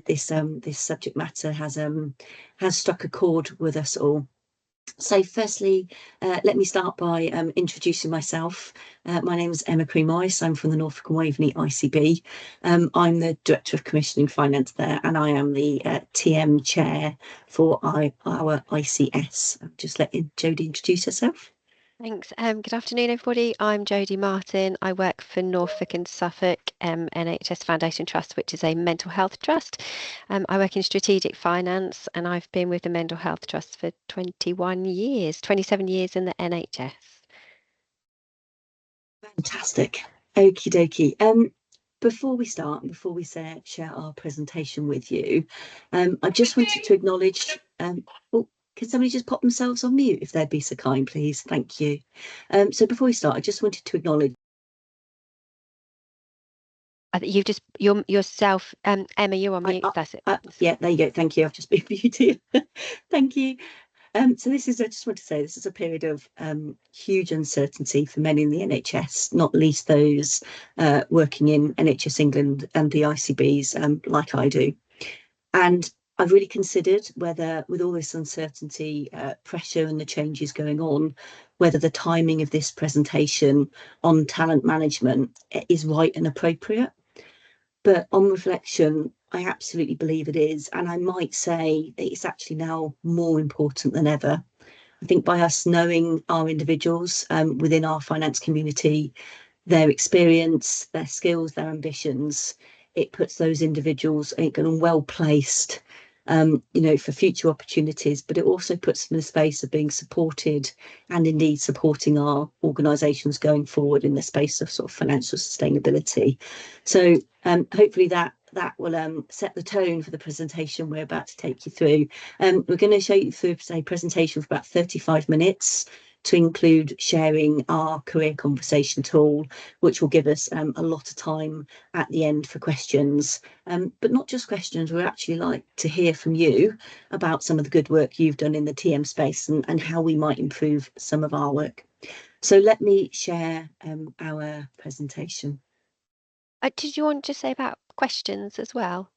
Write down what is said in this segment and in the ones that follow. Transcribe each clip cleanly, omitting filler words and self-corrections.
this subject matter has struck a chord with us all. So firstly, let me start by introducing myself. My name is Emma Cremoyce. I'm from the Norfolk and Waveney ICB. I'm the Director of Commissioning Finance there, and I am the TM Chair for our ICS. I'll just let Jodi introduce herself. Thanks. Good afternoon, everybody. I'm Jodi Martin. I work for Norfolk and Suffolk NHS Foundation Trust, which is a mental health trust. I work in strategic finance, and I've been with the Mental Health Trust for 21 years, 27 years in the NHS. Fantastic. Okie dokie. Before we start, before we share our presentation with you, I just wanted to acknowledge, can somebody just pop themselves on mute if they'd be so kind, please? Thank you. So before we start, I just wanted to acknowledge. You've just yourself, Emma, you're on mute. That's it. Yeah, there you go. Thank you. I've just been muted. Thank you. So I just want to say this is a period of huge uncertainty for many in the NHS, not least those working in NHS England and the ICBs like I do. And I've really considered whether, with all this uncertainty, pressure and the changes going on, whether the timing of this presentation on talent management is right and appropriate. But on reflection, I absolutely believe it is. And I might say that it's actually now more important than ever. I think by us knowing our individuals within our finance community, their experience, their skills, their ambitions, it puts those individuals well placed, for future opportunities, but it also puts them in the space of being supported and indeed supporting our organisations going forward in the space of sort of financial sustainability. So hopefully that will set the tone for the presentation we're about to take you through. We're going to show you through a presentation for about 35 minutes to include sharing our career conversation tool, which will give us a lot of time at the end for questions. But not just questions, we'd actually like to hear from you about some of the good work you've done in the TM space and how we might improve some of our work. So let me share our presentation. Did you want to say about questions as well?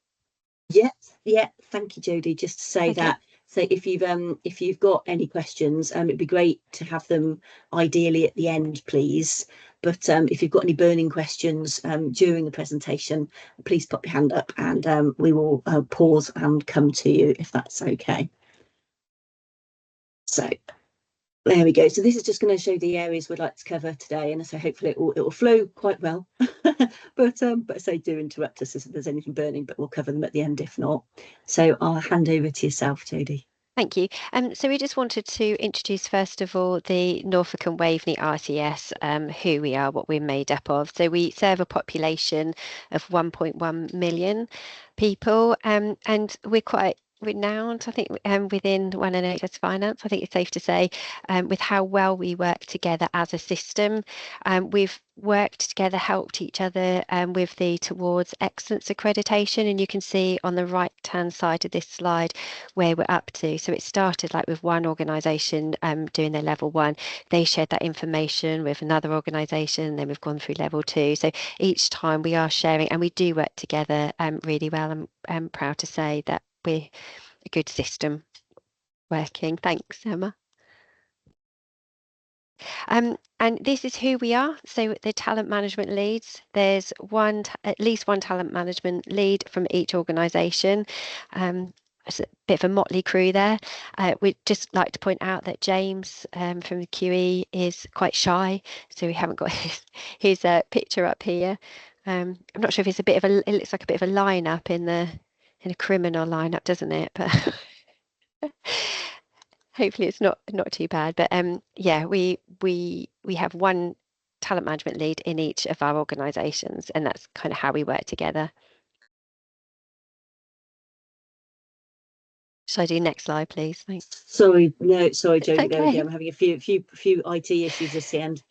Yeah, thank you, Jodi. Just to say that, so if you've got any questions, it'd be great to have them ideally at the end, please. But if you've got any burning questions during the presentation, please pop your hand up and we will pause and come to you if that's okay. So there we go. So this is just going to show the areas we'd like to cover today, and so hopefully it will flow quite well. but say do interrupt us if there's anything burning, but we'll cover them at the end if not. So I'll hand over to yourself, Jodi. Thank you. So we just wanted to introduce, first of all, the Norfolk and Waveney ICS, who we are, what we're made up of. So we serve a population of 1.1 million people, and we're quite renowned, I think, within One NHS Finance. I think it's safe to say, with how well we work together as a system. We've worked together, helped each other with the Towards Excellence accreditation, and you can see on the right hand side of this slide where we're up to. So it started like with one organisation doing their level 1. They shared that information with another organisation, then we've gone through level 2. So each time we are sharing, and we do work together really well. I'm proud to say that we're a good system working. Thanks, Emma. And this is who we are. So the talent management leads, there's at least one talent management lead from each organisation. It's a bit of a motley crew there. We'd just like to point out that James from the QE is quite shy, so we haven't got his picture up here. I'm not sure if it's it looks like a bit of a lineup in a criminal lineup, doesn't it? But hopefully it's not too bad. But yeah, we have one talent management lead in each of our organisations, and that's kind of how we work together. Shall I do next slide, please? Thanks. Sorry, Jodi. Okay. There we go. I'm having a few IT issues this end.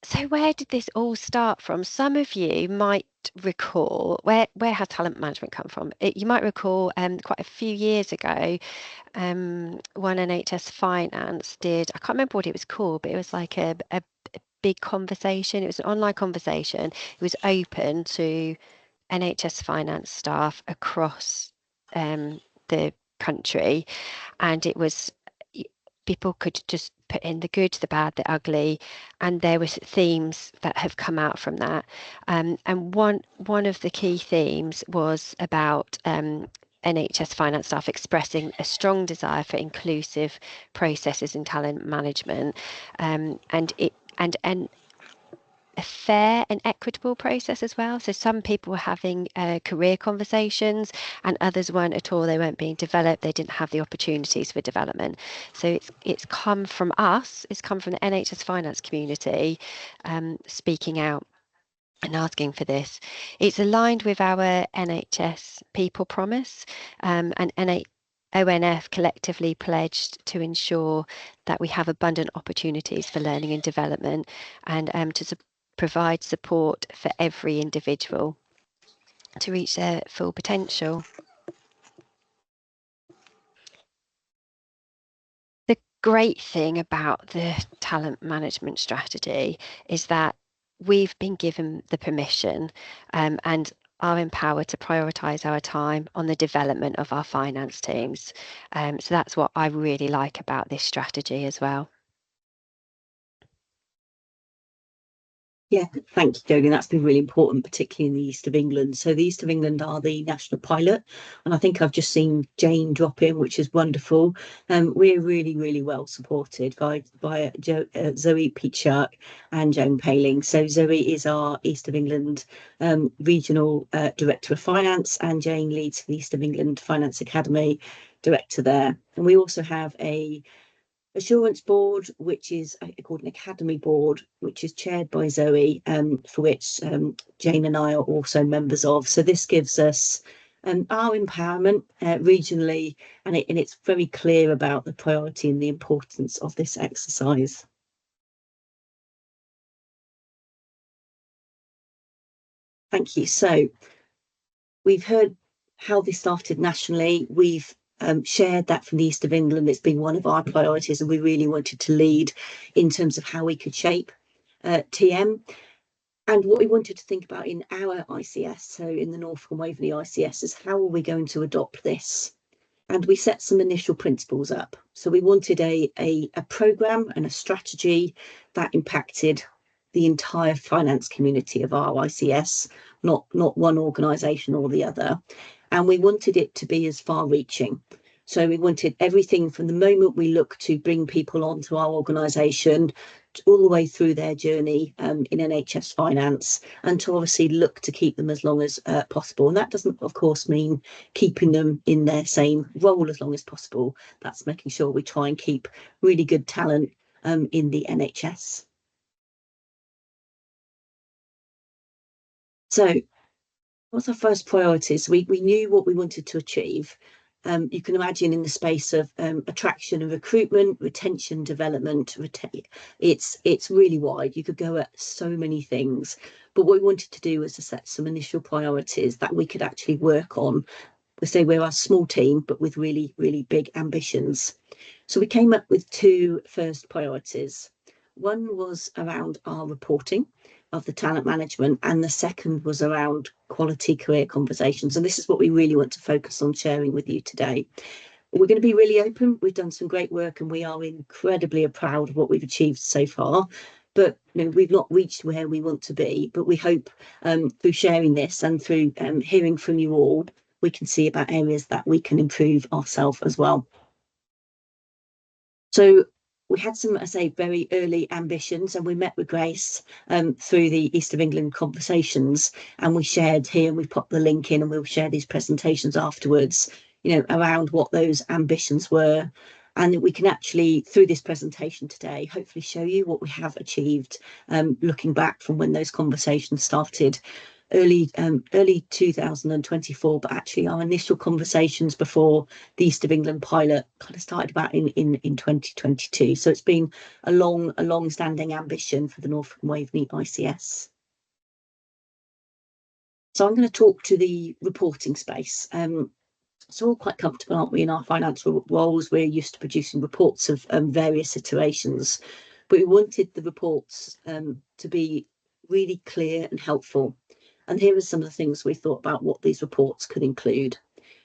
So where did this all start from? Some of you might recall where has talent management come from? You might recall quite a few years ago, One NHS Finance did, I can't remember what it was called, but it was like a big conversation. It was an online conversation. It was open to NHS finance staff across the country, and it was people could just put in the good, the bad, the ugly, and there was themes that have come out from that. And one of the key themes was about NHS finance staff expressing a strong desire for inclusive processes in talent management, and a fair and equitable process as well. So some people were having career conversations and others weren't at all. They weren't being developed. They didn't have the opportunities for development. So it's come from us. It's come from the NHS finance community speaking out and asking for this. It's aligned with our NHS people promise, and ONF collectively pledged to ensure that we have abundant opportunities for learning and development, and to provide support for every individual to reach their full potential. The great thing about the talent management strategy is that we've been given the permission and are empowered to prioritise our time on the development of our finance teams. So that's what I really like about this strategy as well. Yeah, thank you, Jodi. That's been really important, particularly in the East of England. So the East of England are the national pilot, and I think I've just seen Jane drop in, which is wonderful. We're really, really well supported by Zoe Peatshark and Joan Paling. So Zoe is our East of England regional director of finance, and Jane leads the East of England Finance Academy director there. And we also have a assurance board, which is called an academy board, which is chaired by Zoe, for which Jane and I are also members of. So this gives us our empowerment regionally, and it's very clear about the priority and the importance of this exercise. Thank you. So we've heard how this started nationally. We've shared that from the East of England. It's been one of our priorities, and we really wanted to lead in terms of how we could shape TM. And what we wanted to think about in our ICS, so in the Norfolk and Waveney ICS, is how are we going to adopt this? And we set some initial principles up. So we wanted a programme and a strategy that impacted the entire finance community of our ICS, not one organisation or the other. And we wanted it to be as far-reaching. So we wanted everything from the moment we look to bring people onto our organisation all the way through their journey in NHS finance, and to obviously look to keep them as long as possible. And that doesn't, of course, mean keeping them in their same role as long as possible. That's making sure we try and keep really good talent in the NHS. So what's our first priorities? We knew what we wanted to achieve. You can imagine in the space of attraction and recruitment, retention, development, it's really wide. You could go at so many things, but what we wanted to do was to set some initial priorities that we could actually work on. We say we're a small team, but with really, really big ambitions. So we came up with two first priorities. One was around our reporting of the talent management, and the second was around quality career conversations. And this is what we really want to focus on sharing with you today. We're going to be really open. We've done some great work, and we are incredibly proud of what we've achieved so far. But we've not reached where we want to be. But we hope through sharing this and through hearing from you all, we can see about areas that we can improve ourselves as well. So we had some, I say, very early ambitions, and we met with Grace through the East of England conversations, and we shared here, and we popped the link in, and we'll share these presentations afterwards, around what those ambitions were. And we can actually, through this presentation today, hopefully show you what we have achieved, looking back from when those conversations started early 2024, but actually our initial conversations before the East of England pilot kind of started about in 2022. So it's been a long standing ambition for the Norfolk and Waveney ICS. So I'm going to talk to the reporting space. So we're all quite comfortable, aren't we, in our financial roles? We're used to producing reports of various iterations, but we wanted the reports to be really clear and helpful. And here are some of the things we thought about what these reports could include.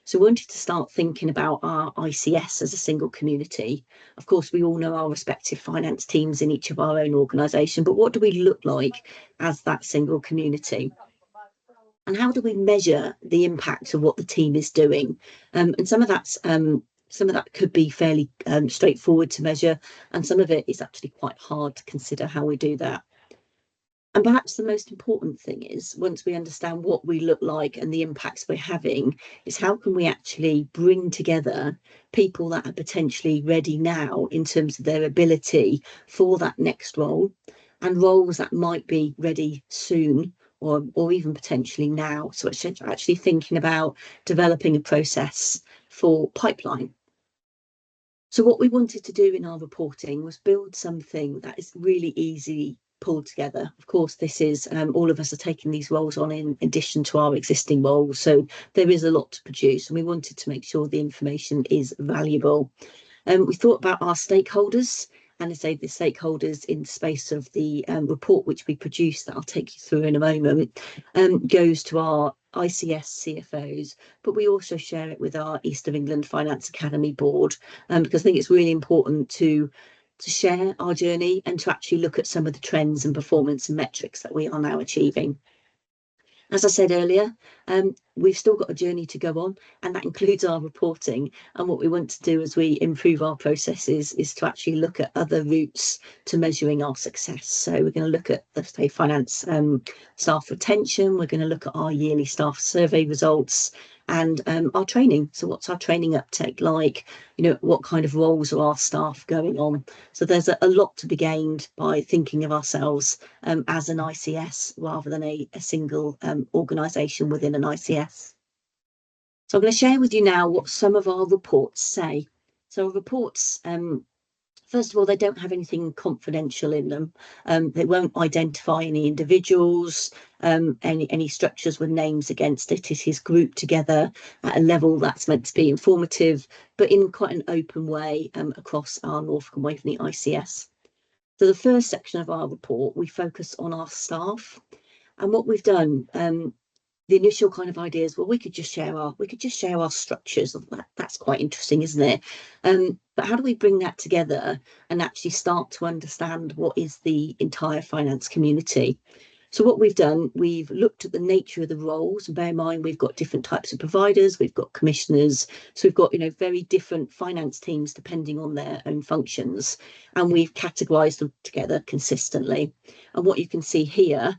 So we wanted to start thinking about our ICS as a single community. Of course, we all know our respective finance teams in each of our own organisation, but what do we look like as that single community? And how do we measure the impact of what the team is doing? And some of that could be fairly straightforward to measure, and some of it is actually quite hard to consider how we do that. And perhaps the most important thing is, once we understand what we look like and the impacts we're having, is how can we actually bring together people that are potentially ready now in terms of their ability for that next role, and roles that might be ready soon or even potentially now. So it's actually thinking about developing a process for pipeline. So what we wanted to do in our reporting was build something that is really easy pulled together. Of course, this is all of us are taking these roles on in addition to our existing roles, so there is a lot to produce, and we wanted to make sure the information is valuable. We thought about our stakeholders, and I say the stakeholders in space of the report which we produced that I'll take you through in a moment, goes to our ICS CFOs, but we also share it with our East of England Finance Academy board, because I think it's really important to share our journey and to actually look at some of the trends and performance and metrics that we are now achieving. As I said earlier, we've still got a journey to go on, and that includes our reporting. And what we want to do as we improve our processes is to actually look at other routes to measuring our success. So we're going to look at the finance staff retention. We're going to look at our yearly staff survey results and our training. So what's our training uptake like? What kind of roles are our staff going on? So there's a lot to be gained by thinking of ourselves as an ICS rather than a single organisation within an ICS. So I'm going to share with you now what some of our reports say. So our reports, first of all, they don't have anything confidential in them. They won't identify any individuals, any structures with names against it. It is grouped together at a level that's meant to be informative, but in quite an open way across our Norfolk and Waveney ICS. So the first section of our report, we focus on our staff. And what we've done, the initial kind of idea is, well, we could just share our structures. That's quite interesting, isn't it? But how do we bring that together and actually start to understand what is the entire finance community? So what we've done, we've looked at the nature of the roles, and bear in mind we've got different types of providers, we've got commissioners, so we've got very different finance teams depending on their own functions, and we've categorised them together consistently. And what you can see here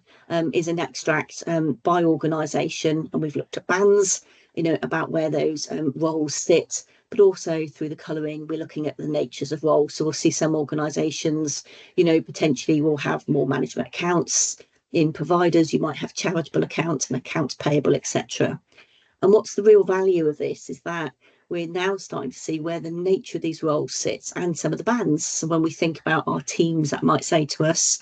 is an extract by organisation, and we've looked at bands, about where those roles sit, but also through the colouring, we're looking at the natures of roles. So we'll see some organisations, potentially will have more management accounts. In providers, you might have charitable accounts and accounts payable, etc. And what's the real value of this is that we're now starting to see where the nature of these roles sits and some of the bands. So when we think about our teams that might say to us,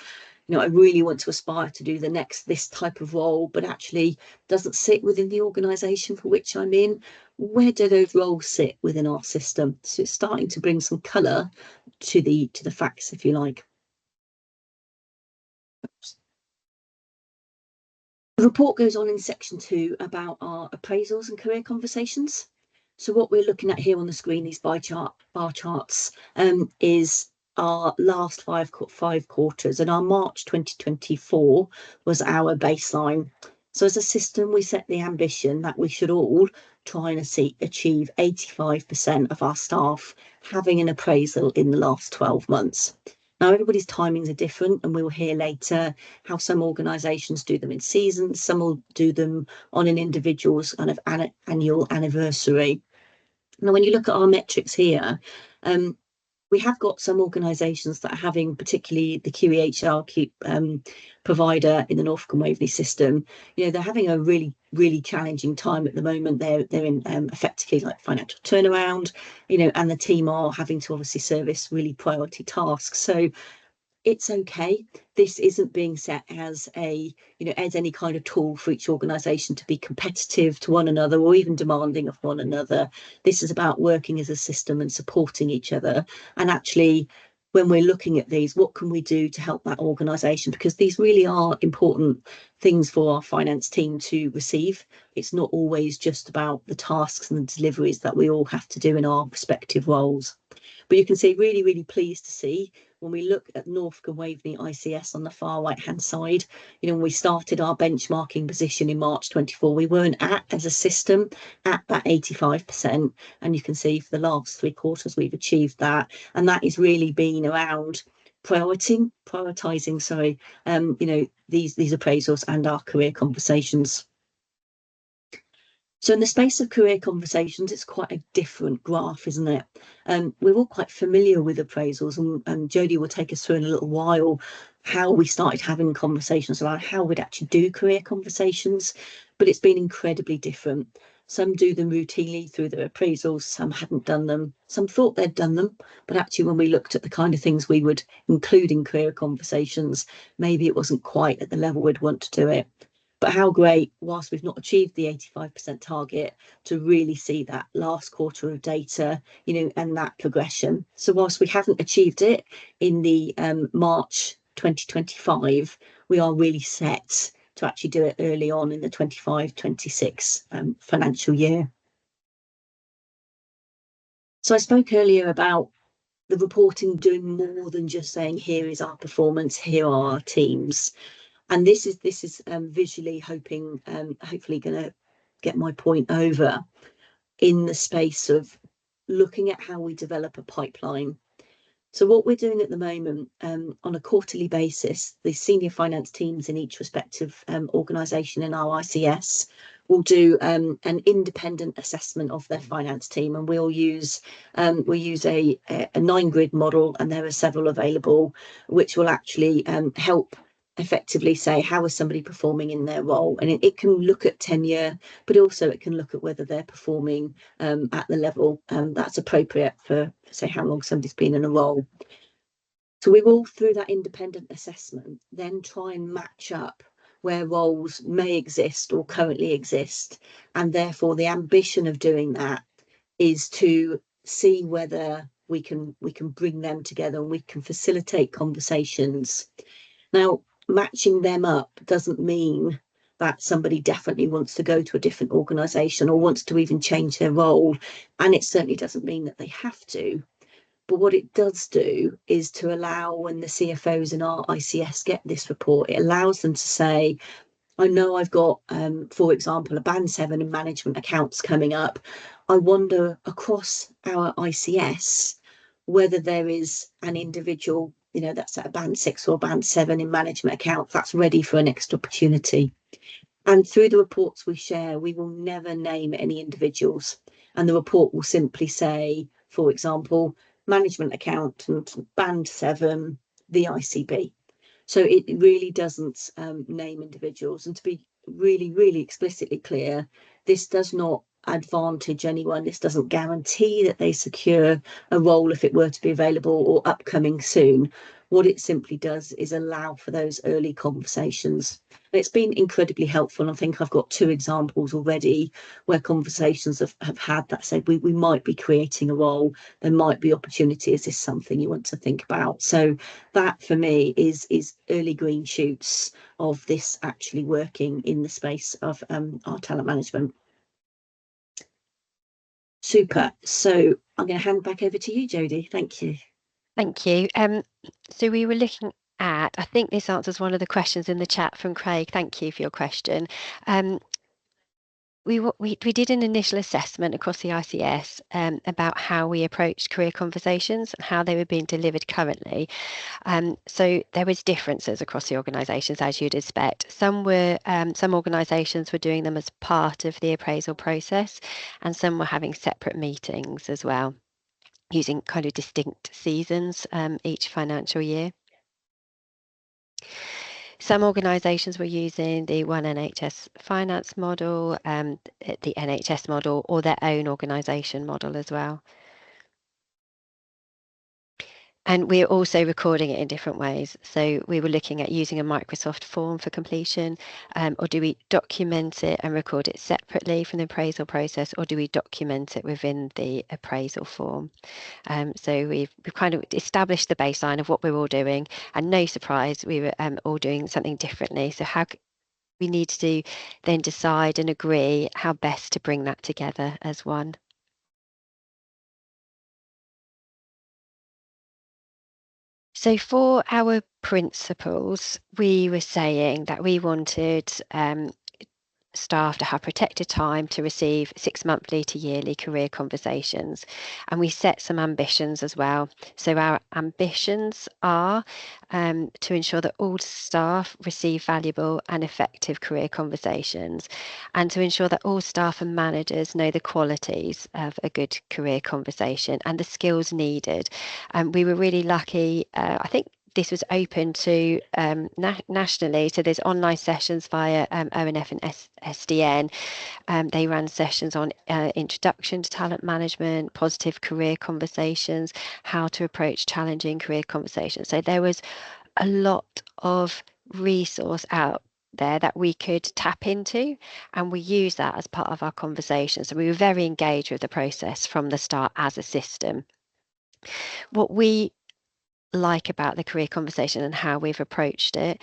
I really want to aspire to do this type of role, but actually doesn't sit within the organisation for which I'm in. Where do those roles sit within our system? So it's starting to bring some colour to the facts, if you like. The report goes on in section 2 about our appraisals and career conversations. So what we're looking at here on the screen, these bar charts, is our last five quarters, and our March 2024 was our baseline. So as a system, we set the ambition that we should all try and achieve 85% of our staff having an appraisal in the last 12 months. Now, everybody's timings are different, and we'll hear later how some organisations do them in seasons, some will do them on an individual's kind of annual anniversary. Now, when you look at our metrics here, we have got some organisations that are having, particularly the QEHR provider in the Norfolk and Waveney system, they're having a really, really challenging time at the moment. They're in effectively like financial turnaround, and the team are having to obviously service really priority tasks. So it's okay. This isn't being set as as any kind of tool for each organisation to be competitive to one another or even demanding of one another. This is about working as a system and supporting each other, and actually when we're looking at these, what can we do to help that organisation? Because these really are important things for our finance team to receive. It's not always just about the tasks and the deliveries that we all have to do in our respective roles. But you can see, really, really pleased to see when we look at Norfolk and Waveney ICS on the far right-hand side, when we started our benchmarking position in March 24, we weren't as a system at that 85%. And you can see for the last 3 quarters, we've achieved that. And that is really being around prioritising, these appraisals and our career conversations. So in the space of career conversations, it's quite a different graph, isn't it? We're all quite familiar with appraisals, and Jodi will take us through in a little while how we started having conversations around how we'd actually do career conversations, but it's been incredibly different. Some do them routinely through their appraisals, some hadn't done them, some thought they'd done them, but actually when we looked at the kind of things we would include in career conversations, maybe it wasn't quite at the level we'd want to do it. But how great, whilst we've not achieved the 85% target, to really see that last quarter of data, and that progression. So whilst we haven't achieved it in the March 2025, we are really set to actually do it early on in the 25-26 financial year. So I spoke earlier about the reporting doing more than just saying, here is our performance, here are our teams. And this is visually hopefully going to get my point over in the space of looking at how we develop a pipeline. So what we're doing at the moment, on a quarterly basis, the senior finance teams in each respective organisation in our ICS will do an independent assessment of their finance team, and we use a 9-grid model, and there are several available, which will actually help effectively say how is somebody performing in their role. And it can look at tenure, but also it can look at whether they're performing at the level that's appropriate for, say, how long somebody's been in a role. So we will, through that independent assessment, then try and match up where roles may exist or currently exist. And therefore the ambition of doing that is to see whether we can bring them together and we can facilitate conversations. Now, matching them up doesn't mean that somebody definitely wants to go to a different organisation or wants to even change their role. And it certainly doesn't mean that they have to. But what it does do is to allow, when the CFOs in our ICS get this report, it allows them to say, I know I've got, for example, a band 7 in management accounts coming up. I wonder across our ICS whether there is an individual, that's at a band 6 or band 7 in management accounts that's ready for a next opportunity. And through the reports we share, we will never name any individuals. And the report will simply say, for example, management accountant, band 7, the ICB. So it really doesn't name individuals. And to be really, really explicitly clear, this does not advantage anyone. This doesn't guarantee that they secure a role if it were to be available or upcoming soon. What it simply does is allow for those early conversations. And it's been incredibly helpful. And I think I've got 2 examples already where conversations have had that said, we might be creating a role, there might be opportunity, is this something you want to think about? So that for me is early green shoots of this actually working in the space of our talent management. Super. So I'm going to hand back over to you, Jodi. Thank you. Thank you. So we were looking at, I think this answers one of the questions in the chat from Craig. Thank you for your question. We did an initial assessment across the ICS about how we approached career conversations and how they were being delivered currently. So there was differences across the organisations, as you'd expect. Some organisations were doing them as part of the appraisal process, and some were having separate meetings as well, using kind of distinct seasons each financial year. Some organisations were using the One NHS finance model, the NHS model, or their own organisation model as well. And we're also recording it in different ways. So we were looking at using a Microsoft form for completion, or do we document it and record it separately from the appraisal process, or do we document it within the appraisal form? So we've kind of established the baseline of what we're all doing, and no surprise, we were all doing something differently. So we need to then decide and agree how best to bring that together as one. So for our principles, we were saying that we wanted staff to have protected time to receive 6 monthly to yearly career conversations. And we set some ambitions as well. So our ambitions are to ensure that all staff receive valuable and effective career conversations, and to ensure that all staff and managers know the qualities of a good career conversation and the skills needed. We were really lucky. I think this was open to nationally. So there's online sessions via ONF and SDN. They ran sessions on introduction to talent management, positive career conversations, how to approach challenging career conversations. So there was a lot of resource out there that we could tap into, and we use that as part of our conversation. So we were very engaged with the process from the start as a system. What we like about the career conversation and how we've approached it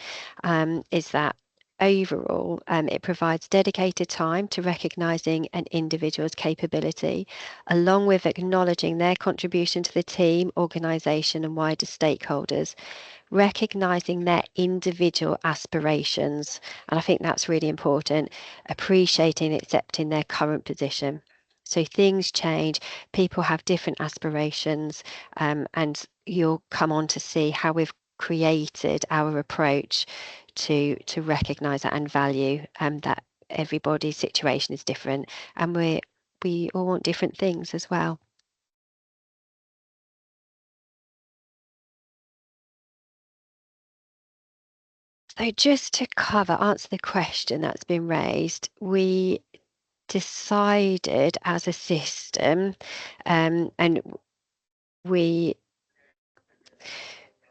is that overall it provides dedicated time to recognizing an individual's capability, along with acknowledging their contribution to the team, organization, and wider stakeholders, recognizing their individual aspirations. And I think that's really important, appreciating and accepting their current position. So things change, people have different aspirations, and you'll come on to see how we've created our approach to recognize that and value that everybody's situation is different, and we all want different things as well. So just to answer the question that's been raised, we decided as a system, and we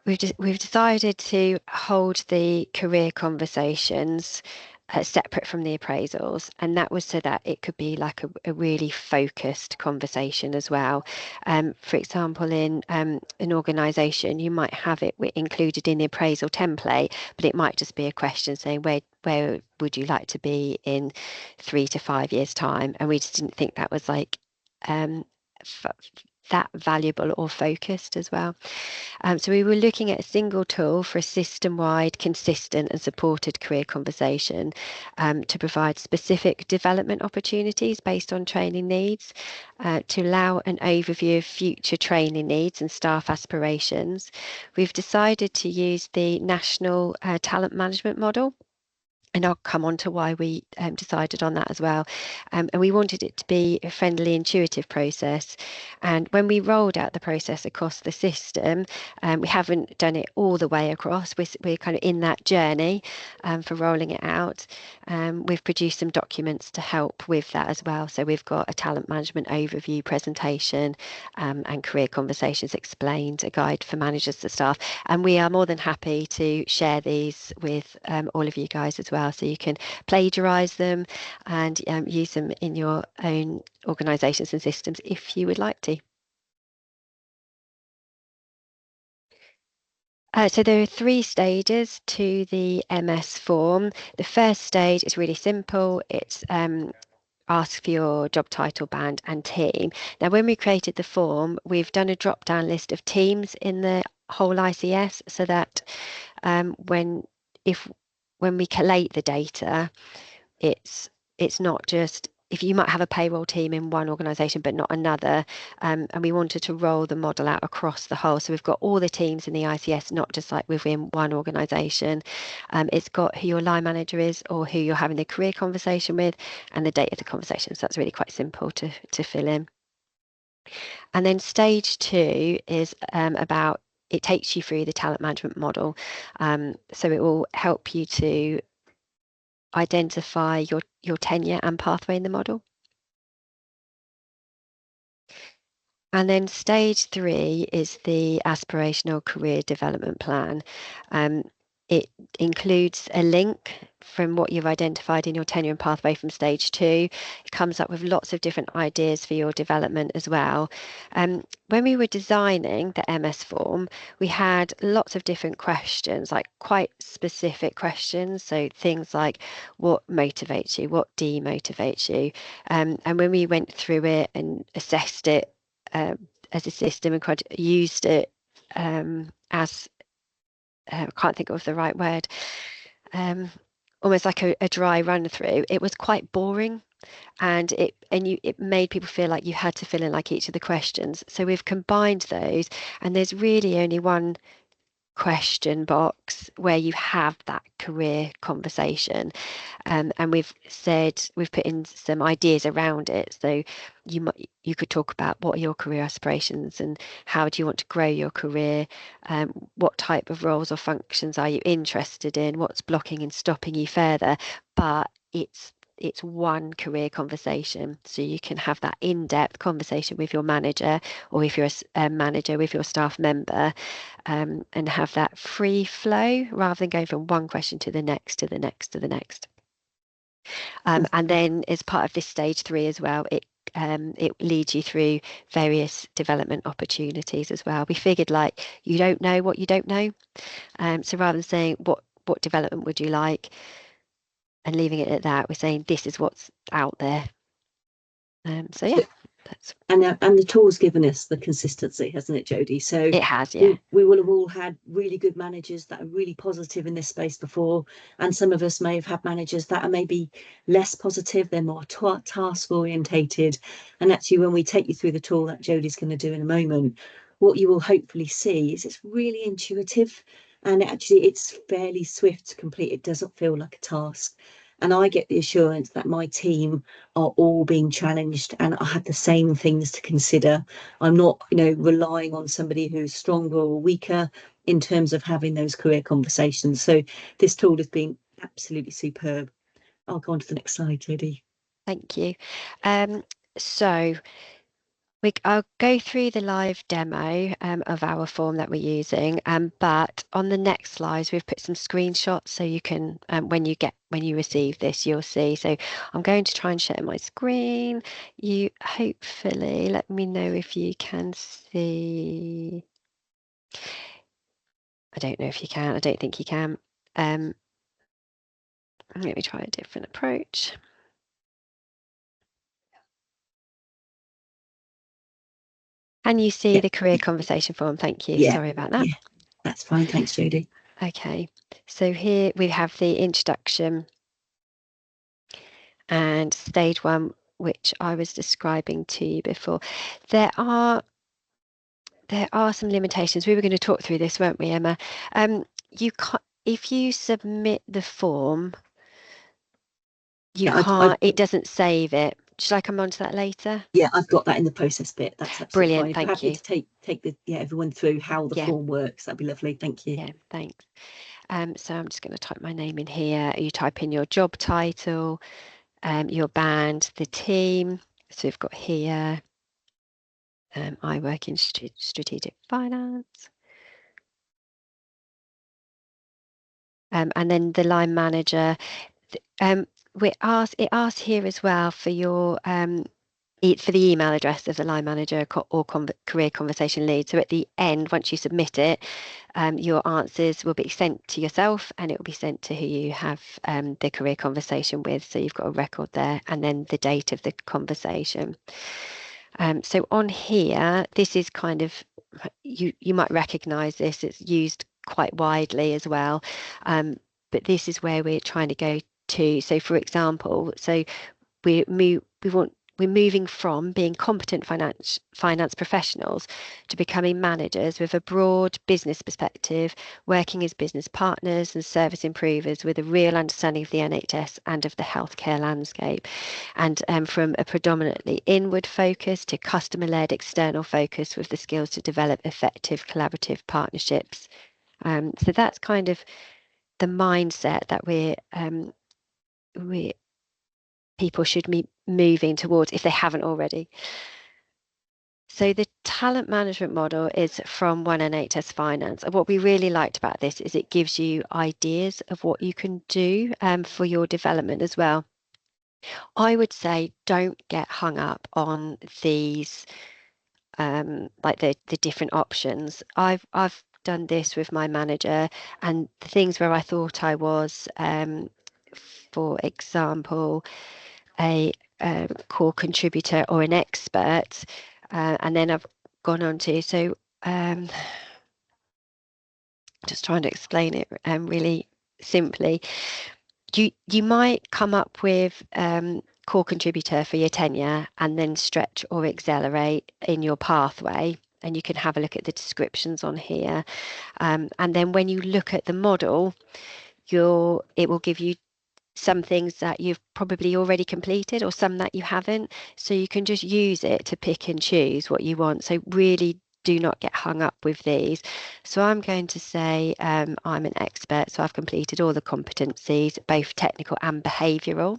we've decided to hold the career conversations separate from the appraisals, and that was so that it could be like a really focused conversation as well. For example, in an organisation, you might have it included in the appraisal template, but it might just be a question saying where would you like to be in 3 to 5 years' time, and we just didn't think that was like that valuable or focused as well. So we were looking at a single tool for a system-wide, consistent and supported career conversation to provide specific development opportunities based on training needs, to allow an overview of future training needs and staff aspirations. We've decided to use the National Talent Management Model, and I'll come on to why we decided on that as well. And we wanted it to be a friendly, intuitive process. And when we rolled out the process across the system, we haven't done it all the way across. We're kind of in that journey for rolling it out. We've produced some documents to help with that as well. So we've got a talent management overview presentation and career conversations explained, a guide for managers to staff. And we are more than happy to share these with all of you guys as well. So you can plagiarize them and use them in your own organizations and systems if you would like to. So there are 3 stages to the MS form. The first stage is really simple. It's ask for your job title, band and team. Now, when we created the form, we've done a drop down list of teams in the whole ICS so that when we collate the data, it's not just if you might have a payroll team in one organisation but not another, and we wanted to roll the model out across the whole. So we've got all the teams in the ICS, not just like within one organisation. It's got who your line manager is or who you're having the career conversation with and the date of the conversation. So that's really quite simple to fill in. And then stage 2 is about it takes you through the talent management model. So it will help you to identify your tenure and pathway in the model. And then stage 3 is the aspirational career development plan. It includes a link from what you've identified in your tenure and pathway from stage 2. It comes up with lots of different ideas for your development as well. When we were designing the MS form, we had lots of different questions, like quite specific questions. So things like what motivates you, what demotivates you. And when we went through it and assessed it, as a system and used it as I can't think of the right word, almost like a dry run through. It was quite boring, and it made people feel like you had to fill in like each of the questions. So we've combined those, and there's really only one question box where you have that career conversation, and we've put in some ideas around it. So you could talk about what are your career aspirations and how do you want to grow your career, what type of roles or functions are you interested in, what's blocking and stopping you further. But it's one career conversation, so you can have that in-depth conversation with your manager, or if you're a manager with your staff member, and have that free flow rather than going from one question to the next, to the next, to the next. And then as part of this stage 3 as well, it leads you through various development opportunities as well. We figured like you don't know what you don't know. So rather than saying what development would you like and leaving it at that, we're saying this is what's out there. So yeah, that's And the tool's given us the consistency, hasn't it, Jodi? So it has, yeah. we will have all had really good managers that are really positive in this space before, and some of us may have had managers that are maybe less positive. They're more task orientated, and actually, when we take you through the tool that Jodi's going to do in a moment, what you will hopefully see is it's really intuitive, and actually it's fairly swift to complete. It doesn't feel like a task. And I get the assurance that my team are all being challenged and I have the same things to consider. I'm not, relying on somebody who's stronger or weaker in terms of having those career conversations. So this tool has been absolutely superb. I'll go on to the next slide, Jodi. Thank you. So I'll go through the live demo of our form that we're using, but on the next slides we've put some screenshots so you can, when you receive this, you'll see. So I'm going to try and share my screen. You hopefully let me know if you can see. I don't know if you can. I don't think you can. Let me try a different approach. Can you see the career conversation form? Thank you. Yeah. Sorry about that. Yeah, that's fine. Thanks, Jodi. Okay, so here we have the introduction and stage 1, which I was describing to you before. There are some limitations. We were going to talk through this, weren't we, Emma? You can't, if you submit the form, you can't. It doesn't save it. Should I come on to that later? Yeah, I've got that in the process bit. That's absolutely Brilliant. fine. If you're Thank happy you. to take everyone through how the Yeah. form works, that'd be lovely. Thank you. Yeah, thanks. So I'm just going to type my name in here. You type in your job title, your band, the team. So we've got here, I work in strategic finance. And then the line manager. It asks here as well for your for the email address of the line manager or career conversation lead. So at the end, once you submit it, your answers will be sent to yourself and it will be sent to who you have the career conversation with. So you've got a record there, and then the date of the conversation. So on here, this is kind of, you might recognize this. It's used quite widely as well. But this is where we're trying to go to. So for example, we're moving from being competent finance professionals to becoming managers with a broad business perspective, working as business partners and service improvers with a real understanding of the NHS and of the healthcare landscape. And from a predominantly inward focus to customer-led external focus with the skills to develop effective collaborative partnerships. So that's kind of the mindset that we people should be moving towards if they haven't already. So the talent management model is from One NHS Finance. And what we really liked about this is it gives you ideas of what you can do for your development as well. I would say don't get hung up on these, like the different options. I've done this with my manager, and the things where I thought I was, for example, a core contributor or an expert, and then I've gone on to just trying to explain it really simply. You might come up with core contributor for your tenure and then stretch or accelerate in your pathway. And you can have a look at the descriptions on here. And then when you look at the model, it will give you some things that you've probably already completed or some that you haven't. So you can just use it to pick and choose what you want. So really do not get hung up with these. So I'm going to say I'm an expert. So I've completed all the competencies, both technical and behavioural.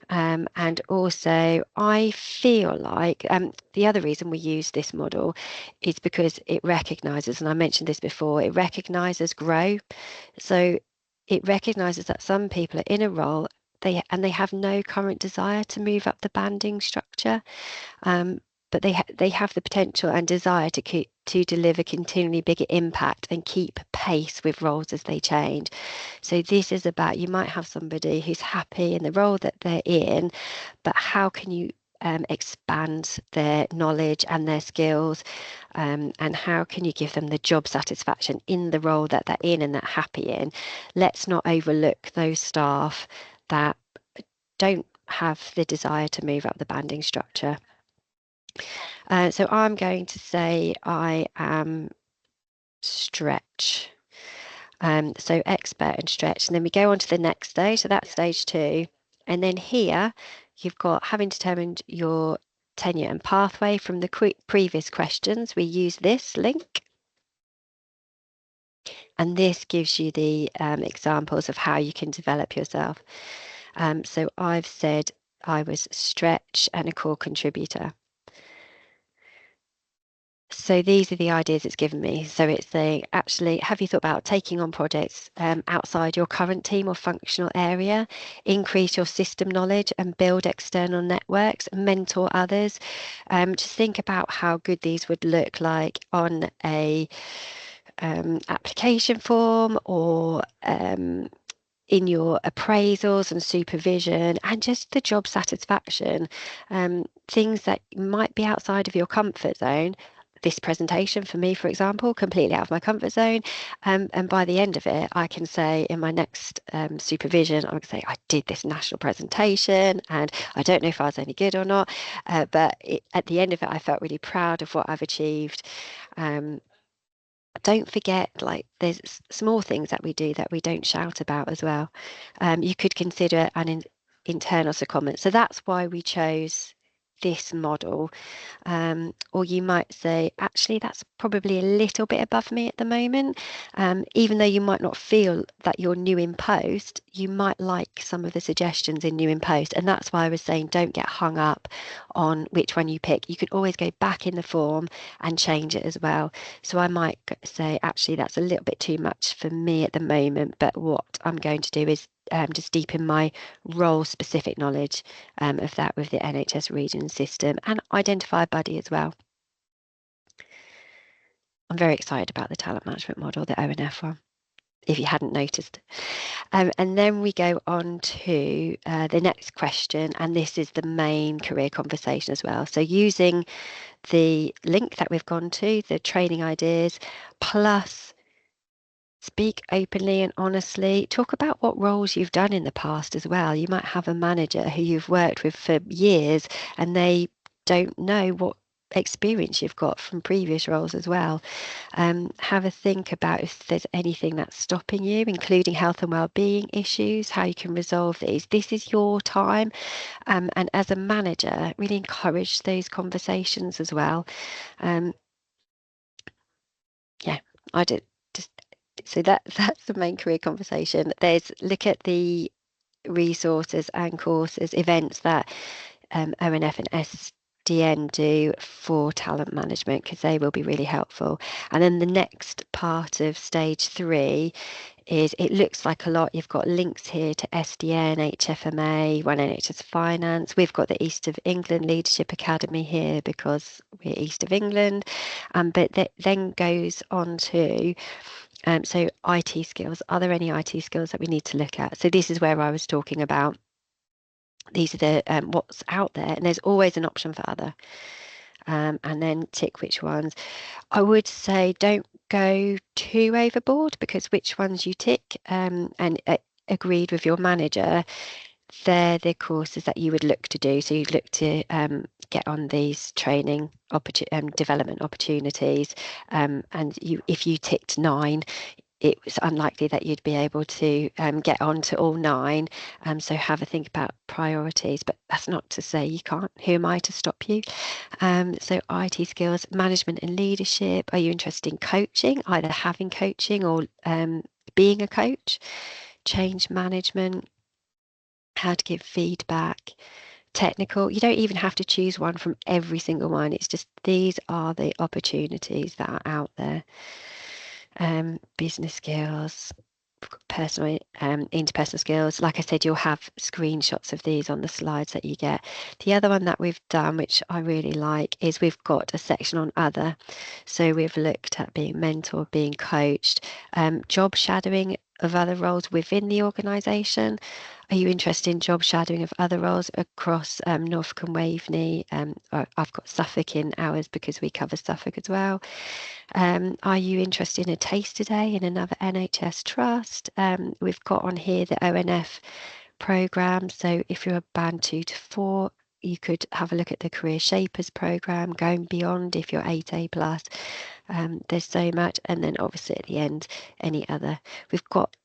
And also, I feel like the other reason we use this model is because it recognises, and I mentioned this before, it recognises grow. So it recognises that some people are in a role they have no current desire to move up the banding structure, but they have the potential and desire to deliver continually bigger impact and keep pace with roles as they change. So this is about, you might have somebody who's happy in the role that they're in, but how can you expand their knowledge and their skills, and how can you give them the job satisfaction in the role that they're in and they're happy in? Let's not overlook those staff that don't have the desire to move up the banding structure. So I'm going to say I am stretch. So expert and stretch. And then we go on to the next stage. So that's stage 2. And then here you've got having determined your tenure and pathway from the previous questions. We use this link. And this gives you the examples of how you can develop yourself. So I've said I was stretch and a core contributor. So these are the ideas it's given me. So it's saying, actually, have you thought about taking on projects outside your current team or functional area, increase your system knowledge and build external networks, mentor others? Just think about how good these would look like on a application form or in your appraisals and supervision, and just the job satisfaction, things that might be outside of your comfort zone. This presentation for me, for example, completely out of my comfort zone. And by the end of it, I can say in my next supervision, I can say, I did this national presentation and I don't know if I was any good or not, but at the end of it, I felt really proud of what I've achieved. Don't forget, like, there's small things that we do that we don't shout about as well. You could consider an internal secondment. So that's why we chose this model. Or you might say, actually, that's probably a little bit above me at the moment. Even though you might not feel that you're new in post, you might like some of the suggestions in new in post. And that's why I was saying, don't get hung up on which one you pick. You can always go back in the form and change it as well. So I might say, actually, that's a little bit too much for me at the moment. But what I'm going to do is just deepen my role specific knowledge of that with the NHS region system, and identify a buddy as well. I'm very excited about the talent management model, the ONF one, if you hadn't noticed. And then we go on to the next question, and this is the main career conversation as well. So using the link that we've gone to, the training ideas, plus speak openly and honestly. Talk about what roles you've done in the past as well. You might have a manager who you've worked with for years and they don't know what experience you've got from previous roles as well. Have a think about if there's anything that's stopping you, including health and well-being issues, how you can resolve these. This is your time. And as a manager, really encourage those conversations as well. Yeah, I did. Just so that's the main career conversation. There's look at the resources and courses, events that ONF and SDN do for talent management, because they will be really helpful. And then the next part of stage 3 is, it looks like a lot. You've got links here to SDN, HFMA, One NHS Finance. We've got the East of England Leadership Academy here because we're East of England. But that then goes on to, so IT skills. Are there any IT skills that we need to look at? So this is where I was talking about, these are the what's out there, and there's always an option for other. And then tick which ones. I would say don't go too overboard, because which ones you tick and agreed with your manager, they're the courses that you would look to do. So you'd look to get on these training development opportunities. And if you ticked 9, it was unlikely that you'd be able to get on to all 9. So have a think about priorities, but that's not to say you can't. Who am I to stop you? So IT skills, management and leadership. Are you interested in coaching, either having coaching or being a coach? Change management, how to give feedback. Technical, you don't even have to choose one from every single one. It's just, these are the opportunities that are out there. Business skills, personal interpersonal skills. Like I said, you'll have screenshots of these on the slides that you get. The other one that we've done, which I really like, is we've got a section on other. So we've looked at being mentored, being coached, job shadowing of other roles within the organisation. Are you interested in job shadowing of other roles across Norfolk and Waveney? I've got Suffolk in ours because we cover Suffolk as well. Are you interested in a taster day in another NHS trust? We've got on here the ONF programme. So if you're a band 2 to 4, you could have a look at the Career Shapers programme, going beyond if you're 8A plus. There's so much. And then obviously at the end, any other. We've got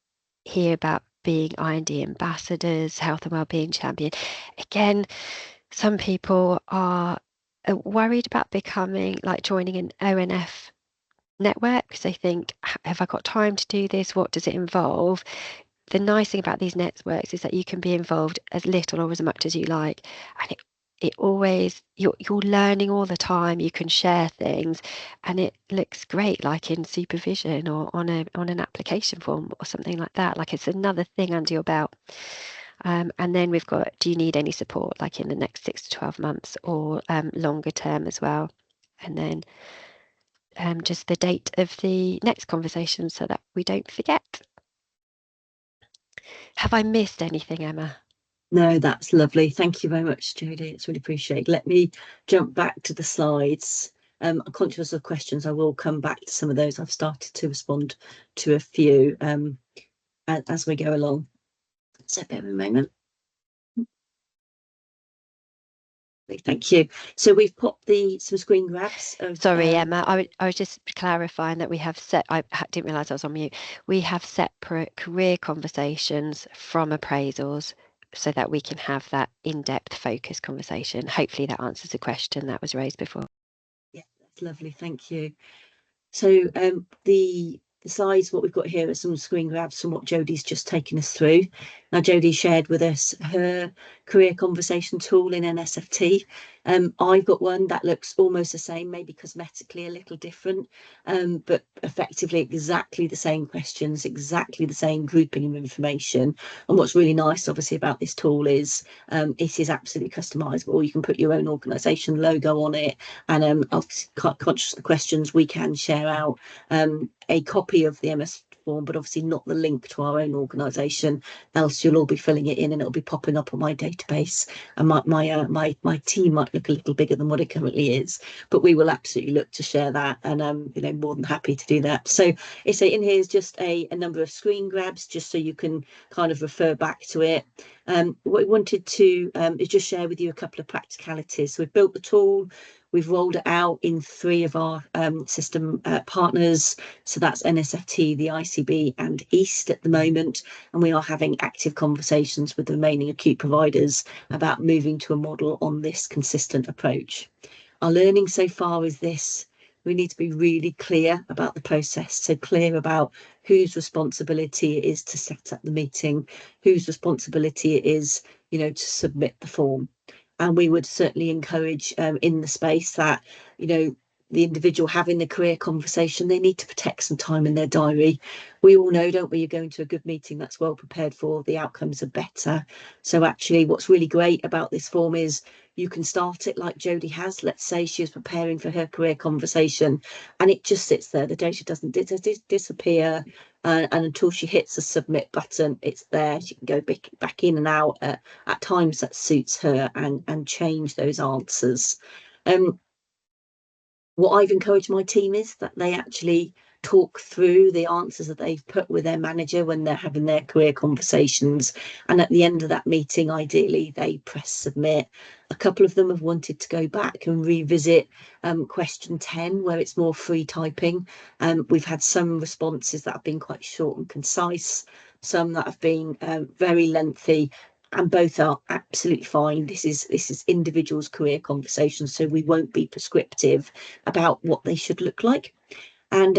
here about being I&D ambassadors, health and wellbeing champion. Again, some people are worried about becoming, like, joining an ONF network, because they think, have I got time to do this? What does it involve? The nice thing about these networks is that you can be involved as little or as much as you like, and it always, you're learning all the time. You can share things, and it looks great, like in supervision or on an application form or something like that. Like, it's another thing under your belt. And then we've got, do you need any support, like in the next 6 to 12 months or longer term as well? And then just the date of the next conversation so that we don't forget. Have I missed anything, Emma? No, that's lovely. Thank you very much, Jodi. It's really appreciated. Let me jump back to the slides. I'm conscious of questions. I will come back to some of those. I've started to respond to a few as we go along. So bear with me a moment. Thank you. So we've popped some screen grabs of. Sorry, Emma. I was just clarifying that we have I didn't realise I was on mute. We have separate career conversations from appraisals, so that we can have that in-depth focus conversation. Hopefully that answers the question that was raised before. Yeah, that's lovely. Thank you. So the slides, what we've got here are some screen grabs from what Jodi's just taken us through. Now, Jodi shared with us her career conversation tool in NSFT. I've got one that looks almost the same, maybe cosmetically a little different, but effectively exactly the same questions, exactly the same grouping of information. And what's really nice, obviously, about this tool is it is absolutely customizable. You can put your own organisation logo on it, and conscious of the questions, we can share out a copy of the MS form, but obviously not the link to our own organisation, else you'll all be filling it in and it'll be popping up on my database, and my team might look a little bigger than what it currently is, but we will absolutely look to share that, and more than happy to do that. So it's in here is just a number of screen grabs, just so you can kind of refer back to it. What we wanted to is just share with you a couple of practicalities. So we've built the tool. We've rolled it out in 3 of our system partners. So that's NSFT, the ICB and East at the moment. And we are having active conversations with the remaining acute providers about moving to a model on this consistent approach. Our learning so far is this: we need to be really clear about the process. So clear about whose responsibility it is to set up the meeting, whose responsibility it is, to submit the form. And we would certainly encourage in the space that, the individual having the career conversation, they need to protect some time in their diary. We all know, don't we, you're going to a good meeting that's well prepared for, the outcomes are better. So actually what's really great about this form is you can start it like Jodi has. Let's say she was preparing for her career conversation and it just sits there. The data doesn't disappear. And until she hits the submit button, it's there. She can go back in and out at times that suits her and change those answers. What I've encouraged my team is that they actually talk through the answers that they've put with their manager when they're having their career conversations. And at the end of that meeting, ideally, they press submit. A couple of them have wanted to go back and revisit question 10, where it's more free typing. We've had some responses that have been quite short and concise, some that have been very lengthy, and both are absolutely fine. This is individuals' career conversations, so we won't be prescriptive about what they should look like. And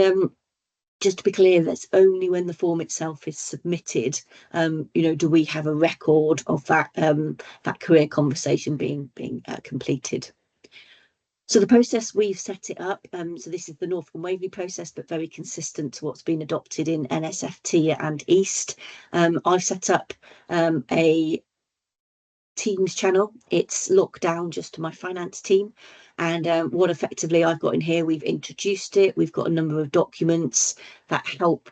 just to be clear, that's only when the form itself is submitted, do we have a record of that career conversation being completed. So the process, we've set it up. So this is the Norfolk and Waveney process, but very consistent to what's been adopted in NSFT and East. I've set up a Teams channel. It's locked down just to my finance team. And what effectively I've got in here, we've introduced it. We've got a number of documents that help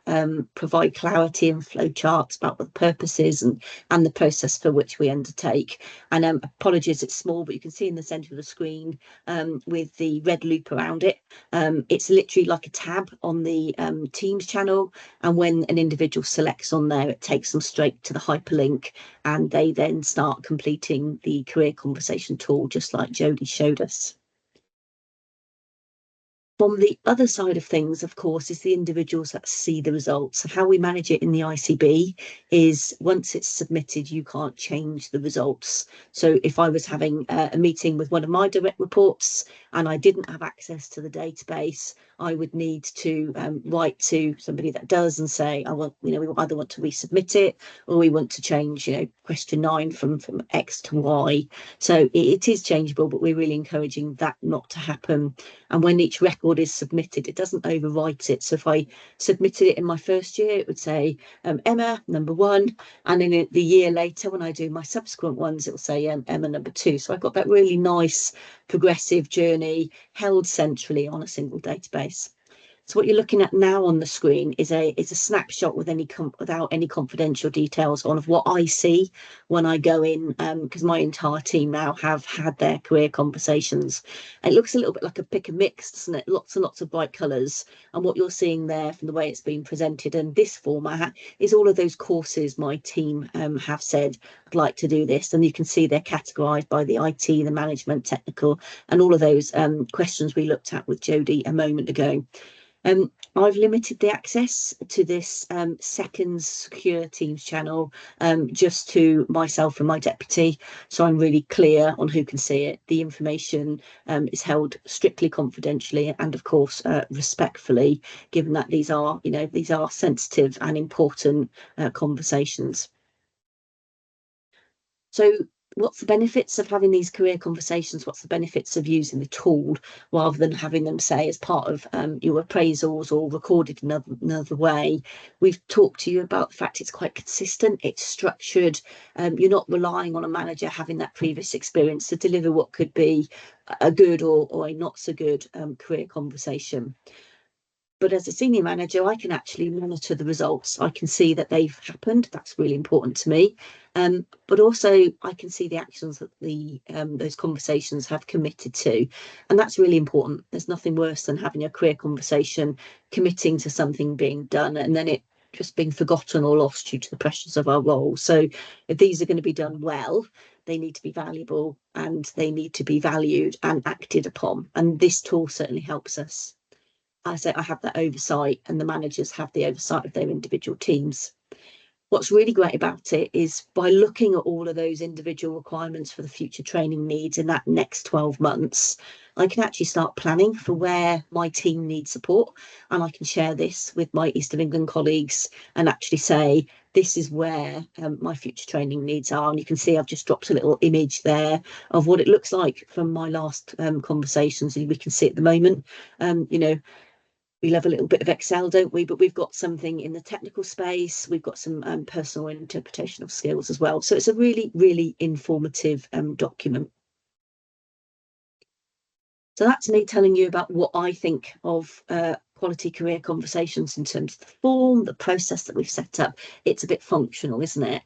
provide clarity and flow charts about what the purpose is and the process for which we undertake. And apologies, it's small, but you can see in the centre of the screen with the red loop around it. It's literally like a tab on the Teams channel. And when an individual selects on there, it takes them straight to the hyperlink and they then start completing the career conversation tool, just like Jodi showed us. From the other side of things, of course, is the individuals that see the results. So how we manage it in the ICB is once it's submitted, you can't change the results. So if I was having a meeting with one of my direct reports and I didn't have access to the database, I would need to write to somebody that does and say, we either want to resubmit it or we want to change, question 9 from X to Y. So it is changeable, but we're really encouraging that not to happen. And when each record is submitted, it doesn't overwrite it. So if I submitted it in my first year, it would say Emma number 1, and then the year later when I do my subsequent ones, it will say Emma number 2. So I've got that really nice progressive journey held centrally on a single database. So what you're looking at now on the screen is a snapshot without any confidential details on what I see when I go in, because my entire team now have had their career conversations. And it looks a little bit like a pick and mix, doesn't it? Lots and lots of bright colours. And what you're seeing there from the way it's been presented and this format is all of those courses my team have said, I'd like to do this. And you can see they're categorised by the IT, the management, technical, and all of those questions we looked at with Jodi a moment ago. I've limited the access to this second secure Teams channel just to myself and my deputy, so I'm really clear on who can see it. The information is held strictly confidentially and, of course, respectfully, given that these are sensitive and important conversations. So what's the benefits of having these career conversations? What's the benefits of using the tool rather than having them, say, as part of your appraisals or recorded another way? We've talked to you about the fact it's quite consistent, it's structured. You're not relying on a manager having that previous experience to deliver what could be a good or a not so good career conversation. But as a senior manager, I can actually monitor the results. I can see that they've happened. That's really important to me. But also I can see the actions that those conversations have committed to. And that's really important. There's nothing worse than having a career conversation, committing to something being done, and then it just being forgotten or lost due to the pressures of our role. So if these are going to be done well, they need to be valuable and they need to be valued and acted upon. And this tool certainly helps us. I say I have that oversight and the managers have the oversight of their individual teams. what's really great about it is by looking at all of those individual requirements for the future training needs in that next 12 months, I can actually start planning for where my team needs support. And I can share this with my East of England colleagues and actually say, this is where my future training needs are. And you can see I've just dropped a little image there of what it looks like from my last conversations. And we can see at the moment, you know, we love a little bit of Excel, don't we? But we've got something in the technical space. We've got some personal interpretational skills as well. So it's a really, really informative document. So that's me telling you about what I think of quality career conversations in terms of the form, the process that we've set up. It's a bit functional, isn't it?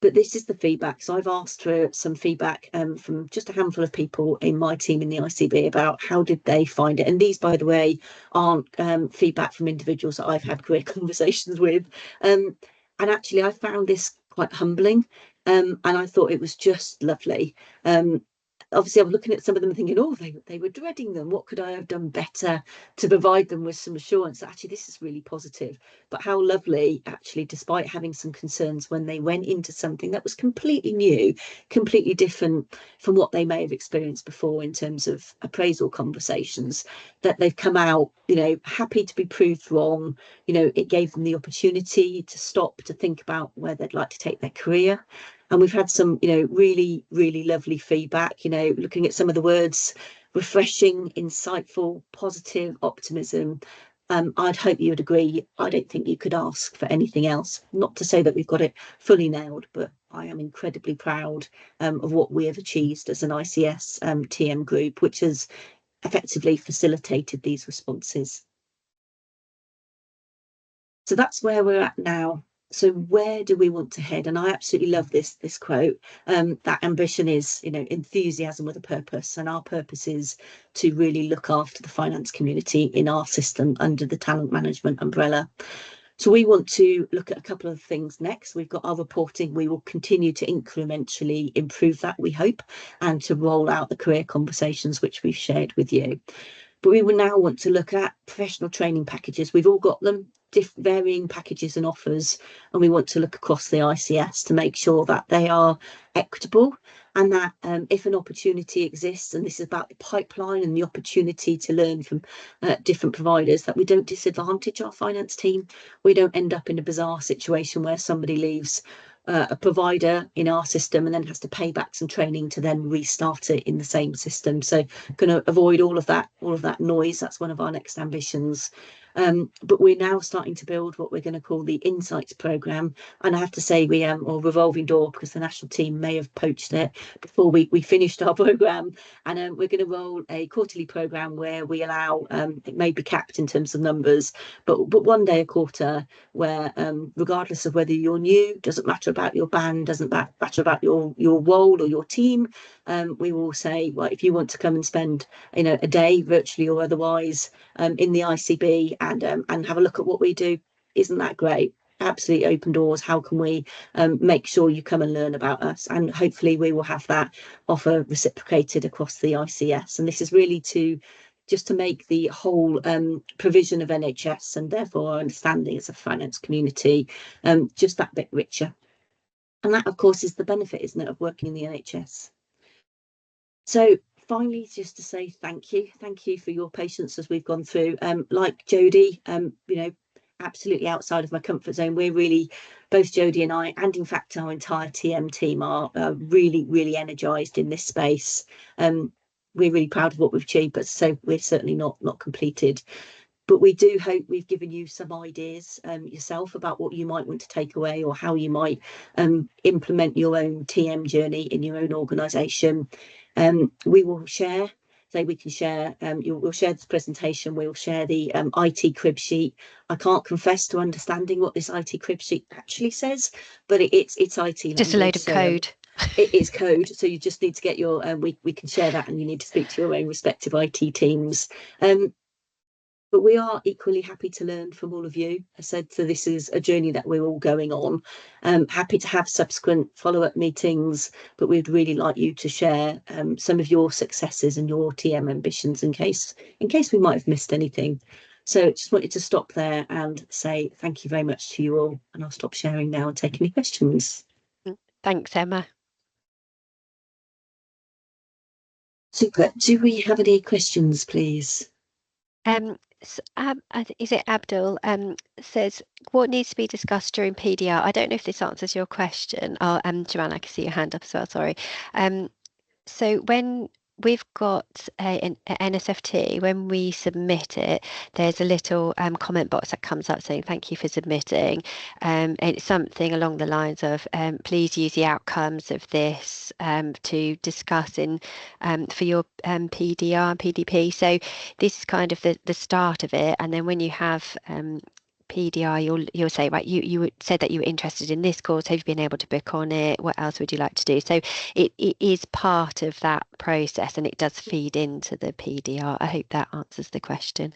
But this is the feedback. So I've asked for some feedback from just a handful of people in my team in the ICB about how did they find it. And these, by the way, aren't feedback from individuals that I've had career conversations with. And actually, I found this quite humbling. And I thought it was just lovely. Obviously, I'm looking at some of them thinking, oh, they were dreading them. What could I have done better to provide them with some assurance that actually this is really positive? But how lovely, actually, despite having some concerns when they went into something that was completely new, completely different from what they may have experienced before in terms of appraisal conversations, that they've come out, you know, happy to be proved wrong. You know, it gave them the opportunity to stop, to think about where they'd like to take their career. And we've had some, you know, really, really lovely feedback, you know, looking at some of the words: refreshing, insightful, positive, optimism. I'd hope you would agree. I don't think you could ask for anything else. Not to say that we've got it fully nailed, but I am incredibly proud of what we have achieved as an ICS TM group, which has effectively facilitated these responses. So that's where we're at now. So where do we want to head? And I absolutely love this quote. That ambition is, you know, enthusiasm with a purpose, and our purpose is to really look after the finance community in our system under the talent management umbrella. So we want to look at a couple of things next. We've got our reporting. We will continue to incrementally improve that, we hope, and to roll out the career conversations which we've shared with you. But we will now want to look at professional training packages. We've all got them, varying packages and offers, and we want to look across the ICS to make sure that they are equitable, and that if an opportunity exists, and this is about the pipeline and the opportunity to learn from different providers, that we don't disadvantage our finance team. We don't end up in a bizarre situation where somebody leaves a provider in our system and then has to pay back some training to then restart it in the same system. So going to avoid all of that noise. That's one of our next ambitions. But we're now starting to build what we're going to call the Insights programme. And I have to say, or revolving door, because the national team may have poached it before we finished our programme. And we're going to roll a quarterly programme where we allow, it may be capped in terms of numbers, but one day a quarter where, regardless of whether you're new, doesn't matter about your band, doesn't matter about your role or your team, we will say, well, if you want to come and spend, you know, a day virtually or otherwise in the ICB and have a look at what we do, isn't that great? Absolutely open doors. How can we make sure you come and learn about us? And hopefully we will have that offer reciprocated across the ICS. And this is really to make the whole provision of NHS, and therefore our understanding as a finance community, just that bit richer. And that, of course, is the benefit, isn't it, of working in the NHS. So finally, just to say thank you for your patience as we've gone through. Like Jodi, you know, absolutely outside of my comfort zone. We're really, both Jodi and I, and in fact our entire TM team, are really, really energised in this space. We're really proud of what we've achieved, but so we're certainly not completed. But we do hope we've given you some ideas yourself about what you might want to take away, or how you might implement your own TM journey in your own organisation. We will share, we can share, we'll share this presentation, we'll share the IT crib sheet. I can't confess to understanding what this IT crib sheet actually says, but it's IT language. Just a load of code. It is code, so you just need to get your, we can share that, and you need to speak to your own respective IT teams. But we are equally happy to learn from all of you. I said, so this is a journey that we're all going on. Happy to have subsequent follow-up meetings, but we'd really like you to share some of your successes and your TM ambitions in case we might have missed anything. So just wanted to stop there and say thank you very much to you all, and I'll stop sharing now and take any questions. Thanks, Emma. Super. Do we have any questions, please? Is it Abdul? Says what needs to be discussed during PDR? I don't know if this answers your question. Oh, Joanne, I can see your hand up as well. Sorry. So when we've got an NSFT, when we submit it, there's a little comment box that comes up saying thank you for submitting. And it's something along the lines of please use the outcomes of this to discuss in for your PDR and PDP. So this is kind of the start of it. And then when you have PDR, you'll say, right, you said that you were interested in this course. Have you been able to book on it? What else would you like to do? So it is part of that process, and it does feed into the PDR. I hope that answers the question.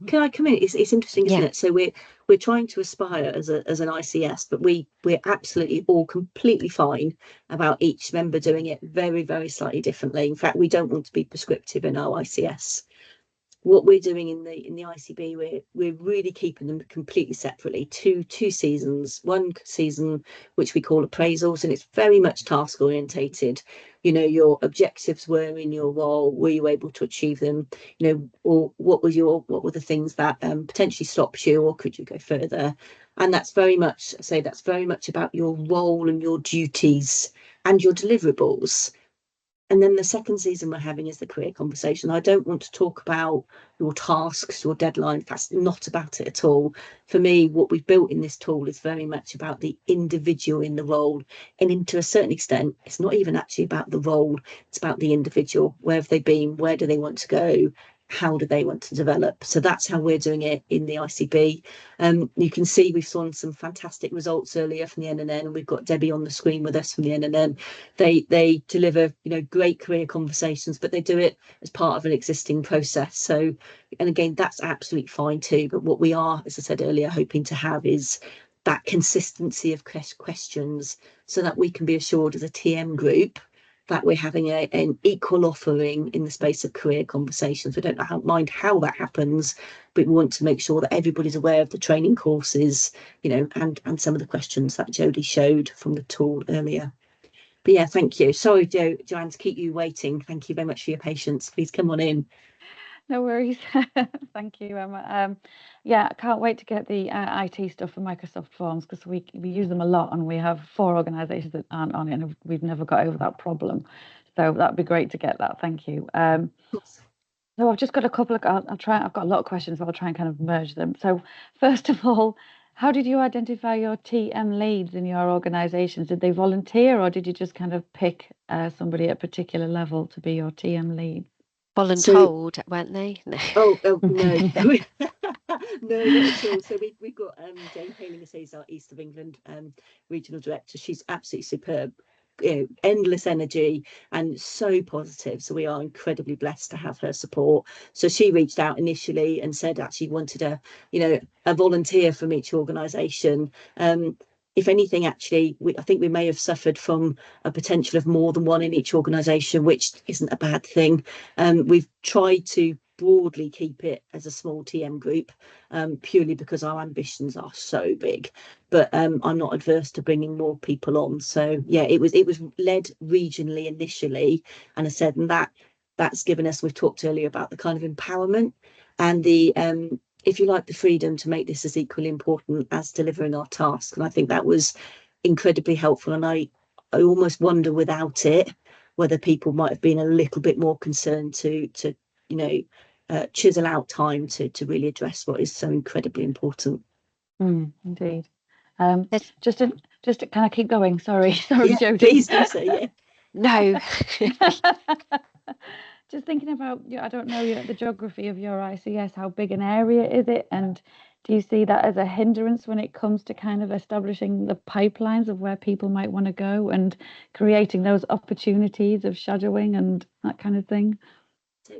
Can I come in? It's interesting, isn't Yeah. it? So we're trying to aspire as an ICS, but we're absolutely all completely fine about each member doing it very, very slightly differently. In fact, we don't want to be prescriptive in our ICS. What we're doing in the ICB, we're really keeping them completely separately. Two seasons, one season which we call appraisals, and it's very much task orientated. You know, your objectives were in your role, were you able to achieve them? You know, or what were the things that potentially stopped you, or could you go further? And that's very much, I say, that's very much about your role and your duties and your deliverables. And then the second season we're having is the career conversation. I don't want to talk about your tasks, your deadlines. That's not about it at all. For me, what we've built in this tool is very much about the individual in the role. And to a certain extent, it's not even actually about the role, it's about the individual. Where have they been? Where do they want to go? How do they want to develop? So that's how we're doing it in the ICB. You can see we've seen some fantastic results earlier from the NNN, and we've got Debbie on the screen with us from the NNN. They deliver, you know, great career conversations, but they do it as part of an existing process. So, and again, that's absolutely fine too. But what we are, as I said earlier, hoping to have is that consistency of questions, so that we can be assured as a TM group that we're having an equal offering in the space of career conversations. We don't mind how that happens, but we want to make sure that everybody's aware of the training courses, you know, and some of the questions that Jodi showed from the tool earlier. But yeah, thank you. Sorry, Joanne, to keep you waiting. Thank you very much for your patience. Please come on in. No worries. Thank you, Emma. Yeah, I can't wait to get the IT stuff for Microsoft Forms, because we use them a lot, and we have 4 organisations that aren't on it, and we've never got over that problem. So that'd be great to get that. Thank you. So I've just got a couple of, I'll try, I've got a lot of questions, but I'll try and kind of merge them. So first of all, how did you identify your TM leads in your organisations? Did they volunteer, or did you just kind of pick somebody at a particular level to be your TM lead? Voluntold, weren't they? No. Oh no. No, not at all. So we've got Jane Paling, who's our East of England regional director. She's absolutely superb. You know, endless energy and so positive. So we are incredibly blessed to have her support. So she reached out initially and said actually wanted a volunteer from each organisation. If anything, actually, I think we may have suffered from a potential of more than one in each organisation, which isn't a bad thing. We've tried to broadly keep it as a small TM group, purely because our ambitions are so big. But I'm not adverse to bringing more people on. So yeah, it was led regionally initially, and I said, and that's given us. We've talked earlier about the kind of empowerment and the if you like, the freedom to make this as equally important as delivering our task. And I think that was incredibly helpful. And I almost wonder without it whether people might have been a little bit more concerned to you know chisel out time to really address what is so incredibly important. Indeed. Just to kind of keep going. Sorry, Yeah, Jodi. please do so. Yeah. No. Just thinking about, I don't know the geography of your ICS. How big an area is it? And do you see that as a hindrance when it comes to kind of establishing the pipelines of where people might want to go and creating those opportunities of shadowing and that kind of thing? So,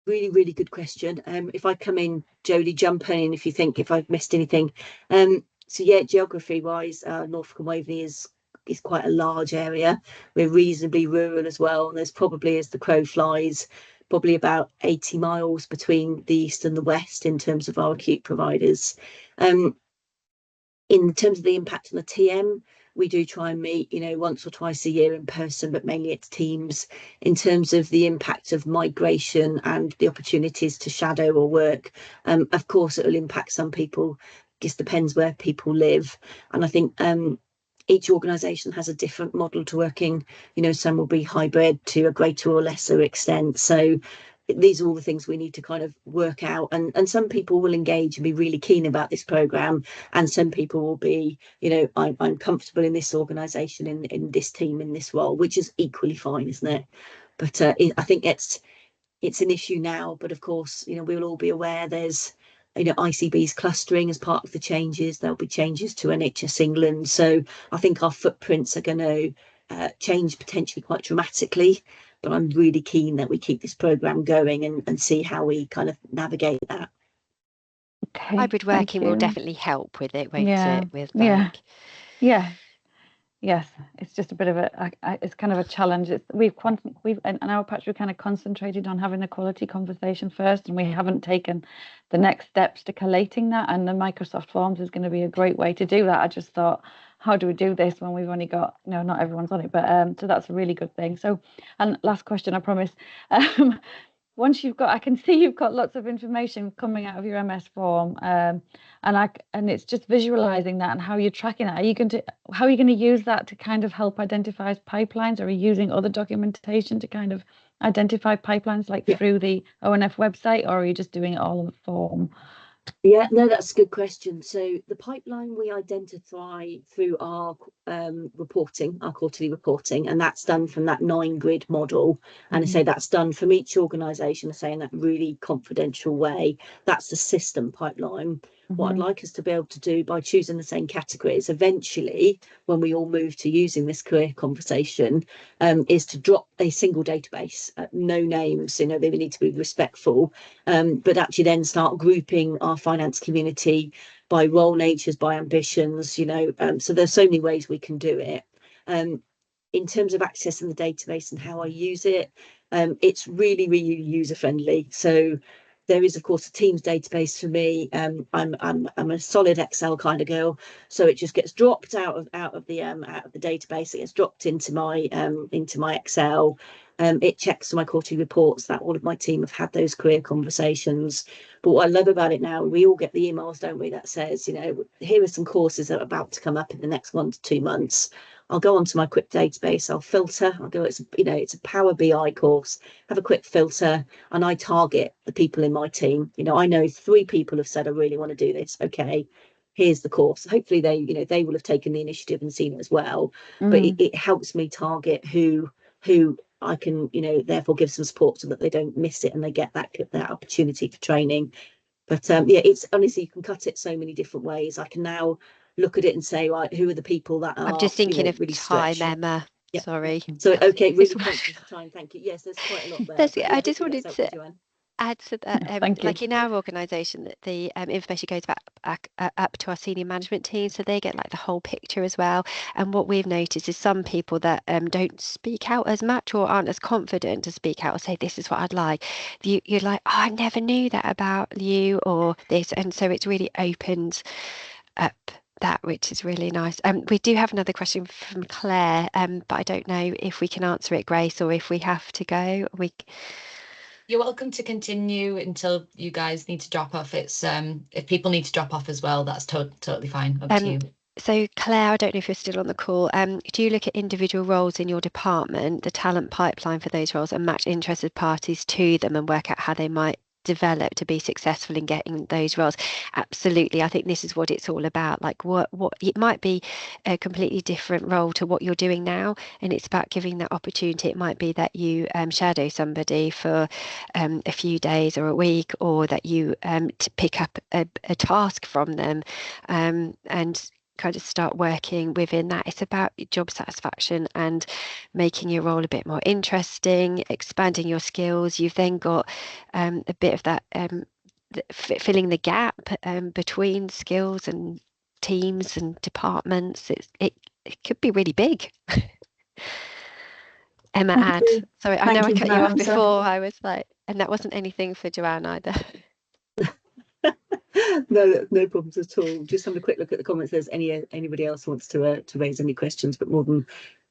really, really good question. If I come in, Jodi, jump in if you think if I've missed anything. So yeah, geography wise, Norfolk and Waveney is quite a large area. We're reasonably rural as well, and there's probably, as the crow flies, probably about 80 miles between the east and the west in terms of our acute providers. In terms of the impact on the TM, we do try and meet, once or twice a year in person, but mainly it's Teams. In terms of the impact of migration and the opportunities to shadow or work, of course, it will impact some people. Just depends where people live. And I think each organisation has a different model to working. Some will be hybrid to a greater or lesser extent. So these are all the things we need to kind of work out, and some people will engage and be really keen about this program, and some people will be, I'm comfortable in this organisation, in this team, in this role, which is equally fine, isn't it? But I think it's an issue now, but of course, we'll all be aware there's, ICB's clustering as part of the changes. There'll be changes to NHS England, so I think our footprints are going to change potentially quite dramatically, but I'm really keen that we keep this programme going and see how we kind of navigate that. Okay, hybrid working will definitely help with it, won't it? With Yes, it's just a bit of it's kind of a challenge. We've in our patch, we kind of concentrated on having the quality conversation first, and we haven't taken the next steps to collating that. And the Microsoft Forms is going to be a great way to do that. I just thought, how do we do this when we've only got, not everyone's on it, but so that's a really good thing. So, and last question, I promise. Once I can see you've got lots of information coming out of your MS form, and it's just visualizing that and how you're tracking that. How are you going to use that to kind of help identify pipelines, or are you using other documentation to kind of identify pipelines, like through the ONF website, or are you just doing it all on the form? Yeah, no, that's a good question. So the pipeline we identify through our reporting, our quarterly reporting, and that's done from that 9-grid model. And I say that's done from each organisation, I say in that really confidential way. That's the system pipeline. What I'd like us to be able to do by choosing the same categories, eventually, when we all move to using this career conversation, is to drop a single database, no names, they need to be respectful, but actually then start grouping our finance community by role natures, by ambitions, so there's so many ways we can do it. In terms of accessing the database and how I use it, it's really, really user friendly. So there is, of course, a Teams database for me. I'm a solid Excel kind of girl, so it just gets dropped out of the database. It gets dropped into my Excel. It checks my quarterly reports that all of my team have had those career conversations. But what I love about it now, we all get the emails, don't we, that says, here are some courses that are about to come up in the next 1 to 2 months. I'll go onto my quick database, I'll filter, it's a Power BI course, have a quick filter, and I target the people in my team. I know 3 people have said, I really want to do this. Okay, here's the course. Hopefully they will have taken the initiative and seen it as well. But it helps me target who I can, therefore give some support so that they don't miss it and they get that opportunity for training. But it's honestly, you can cut it so many different ways. I can now look at it and say, right, who are the people that are, I'm just thinking of really time, stretched. Emma. Yeah. Sorry. So, okay, really conscious of time. Thank you. Yes, there's quite a lot there. I just wanted to add to that, Thank you. in our organisation, that the information goes back up to our senior management team, so they get like the whole picture as well. And what we've noticed is some people that don't speak out as much or aren't as confident to speak out or say, this is what I'd like. You're like, oh, I never knew that about you or this. And so it's really opened up that, which is really nice. We do have another question from Claire, but I don't know if we can answer it, Grace, or if we have to go. You're welcome to continue until you guys need to drop off. It's if people need to drop off as well, that's totally fine. Up to you. So Claire, I don't know if you're still on the call. Do you look at individual roles in your department, the talent pipeline for those roles, and match interested parties to them and work out how they might develop to be successful in getting those roles? Absolutely. I think this is what it's all about. Like what it might be a completely different role to what you're doing now, and it's about giving that opportunity. It might be that you shadow somebody for a few days or a week, or that you to pick up a task from them and kind of start working within that. It's about job satisfaction and making your role a bit more interesting, expanding your skills. You've then got a bit of that filling the gap between skills and teams and departments. It could be really big. Emma Thank add? you. Sorry, I Thank know I you cut for you that. off I'm sorry. before. I was like, and that wasn't anything for Joanne either. No problems at all. Just having a quick look at the comments. There's anybody else wants to raise any questions, but more than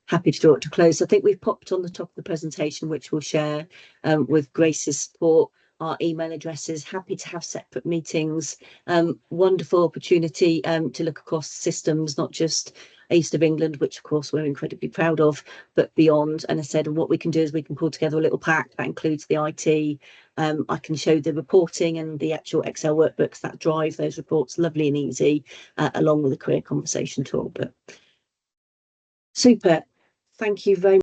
happy to draw it to close. I think we've popped on the top of the presentation, which we'll share with Grace's support, our email addresses. Happy to have separate meetings. Wonderful opportunity to look across systems, not just East of England, which of course we're incredibly proud of, but beyond. And I said, what we can do is we can pull together a little pack that includes the IT. I can show the reporting and the actual Excel workbooks that drive those reports, lovely and easy, along with a career conversation tool. But super. Thank you very much.